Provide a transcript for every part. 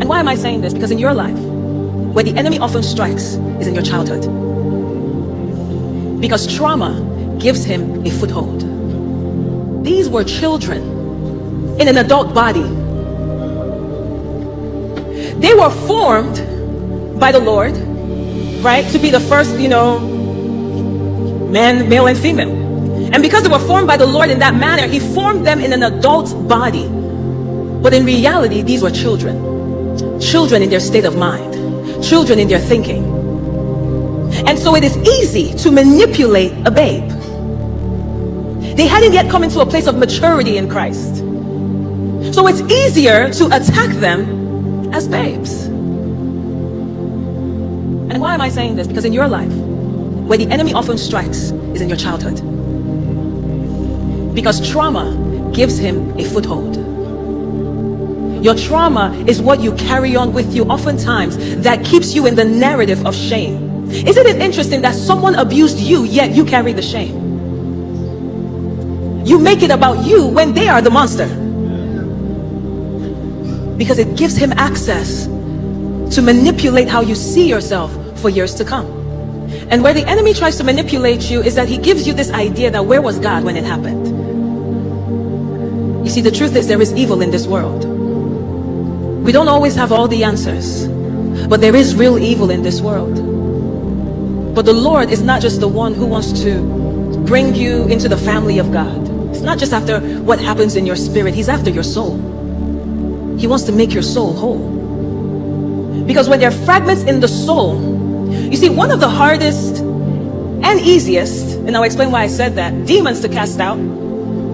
why am I saying this? Because in your life, where the enemy often strikes is in your childhood. Because trauma gives him a foothold. These were children in an adult body. They were formed by the Lord, right? To be the first, man, male and female. And because they were formed by the Lord in that manner, he formed them in an adult body. But in reality, these were children. Children in their state of mind. Children in their thinking. And so it is easy to manipulate a babe. They hadn't yet come into a place of maturity in Christ. So it's easier to attack them as babes. And why am I saying this? Because in your life, where the enemy often strikes is in your childhood. Because trauma gives him a foothold. Your trauma is what you carry on with you oftentimes that keeps you in the narrative of shame. Isn't it interesting that someone abused you, yet you carry the shame? You make it about you when they are the monster. Because it gives him access to manipulate how you see yourself for years to come. And where the enemy tries to manipulate you is that he gives you this idea that where was God when it happened? You see, the truth is there is evil in this world. We don't always have all the answers, but there is real evil in this world. But the Lord is not just the one who wants to bring you into the family of God. It's not just after what happens in your spirit. He's after your soul. He wants to make your soul whole. Because when there are fragments in the soul, you see, one of the hardest and easiest, and I'll explain why I said that, demons to cast out,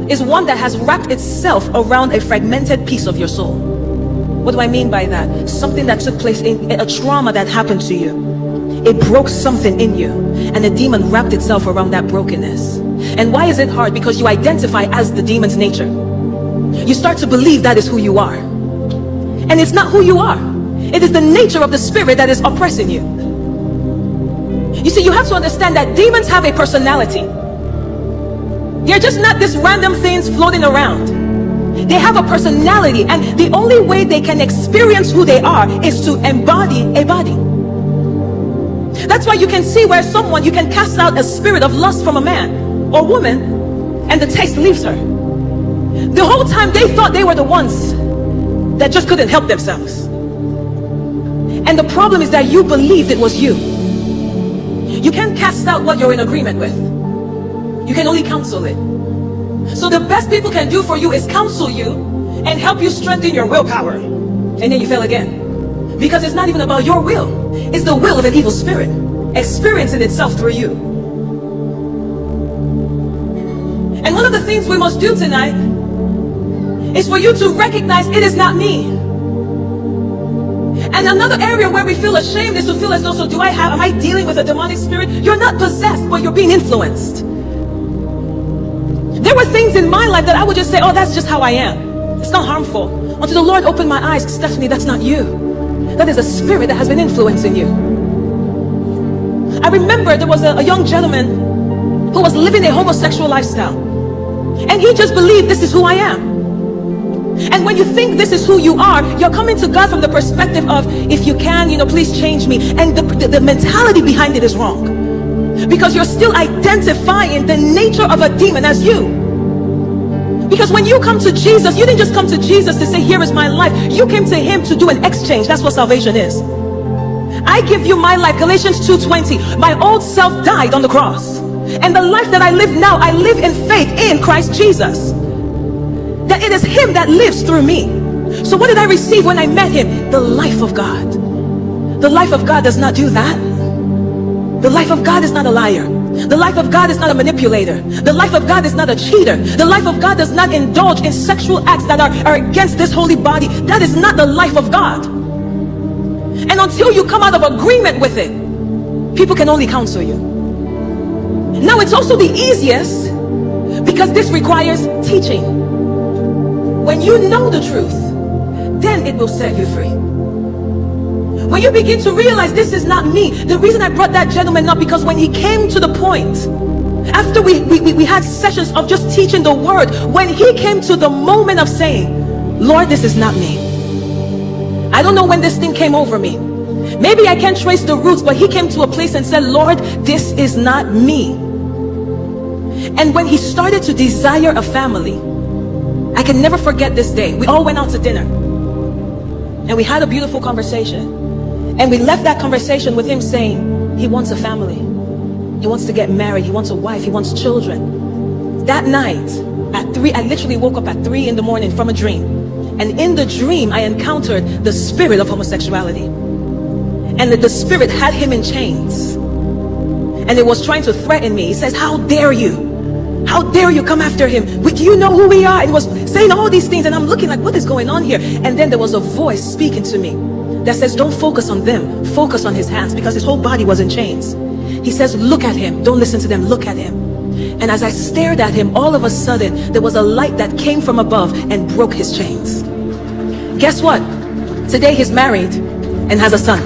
is one that has wrapped itself around a fragmented piece of your soul. What do I mean by that? Something that took place in a trauma that happened to you. It broke something in you, and the demon wrapped itself around that brokenness. And why is it hard? Because you identify as the demon's nature. You start to believe that is who you are. And it's not who you are. It is the nature of the spirit that is oppressing you. You see, you have to understand that demons have a personality. They're just not these random things floating around. They have a personality, and the only way they can experience who they are is to embody a body. That's why you can see where you can cast out a spirit of lust from a man or woman, and the taste leaves her. The whole time they thought they were the ones that just couldn't help themselves. And the problem is that you believed it was you. You can't cast out what you're in agreement with. You can only counsel it. So the best people can do for you is counsel you and help you strengthen your willpower. And then you fail again. Because it's not even about your will. It's the will of an evil spirit experiencing itself through you. And one of the things we must do tonight is for you to recognize it is not me. And another area where we feel ashamed is to feel as though, am I dealing with a demonic spirit? You're not possessed, but you're being influenced. There were things in my life that I would just say, oh, that's just how I am. It's not harmful. Until the Lord opened my eyes, Stephanie, that's not you. That is a spirit that has been influencing you. I remember there was a young gentleman who was living a homosexual lifestyle. And he just believed this is who I am. And when you think this is who you are, you're coming to God from the perspective of, if you can, please change me. And the mentality behind it is wrong. Because you're still identifying the nature of a demon as you. Because when you come to Jesus, you didn't just come to Jesus to say, here is my life. You came to him to do an exchange. That's what salvation is. I give you my life. Galatians 2:20. My old self died on the cross. And the life that I live now, I live in faith in Christ Jesus. That it is him that lives through me. So what did I receive when I met him? The life of God. The life of God does not do that. The life of God is not a liar. The life of God is not a manipulator. The life of God is not a cheater. The life of God does not indulge in sexual acts that are against this holy body. That is not the life of God. And until you come out of agreement with it, people can only counsel you. Now it's also the easiest because this requires teaching. When you know the truth, then it will set you free. When you begin to realize this is not me. The reason I brought that gentleman up, because when he came to the point, after we had sessions of just teaching the word, when he came to the moment of saying, Lord, this is not me, I don't know when this thing came over me. Maybe I can't trace the roots, but he came to a place and said, Lord, this is not me. And when he started to desire a family, I can never forget this day. We all went out to dinner and we had a beautiful conversation, and we left that conversation with him saying he wants a family, he wants to get married, he wants a wife, he wants children. That night at 3, I literally woke up at 3 in the morning from a dream, and in the dream I encountered the spirit of homosexuality, and the spirit had him in chains, and it was trying to threaten me. He says, how dare you? How dare you come after him? Do you know who we are? And he was saying all these things, and I'm looking like, what is going on here? And then there was a voice speaking to me that says, don't focus on them, focus on his hands, because his whole body was in chains. He says, look at him, don't listen to them, look at him. And as I stared at him, all of a sudden there was a light that came from above and broke his chains. Guess what? Today he's married and has a son.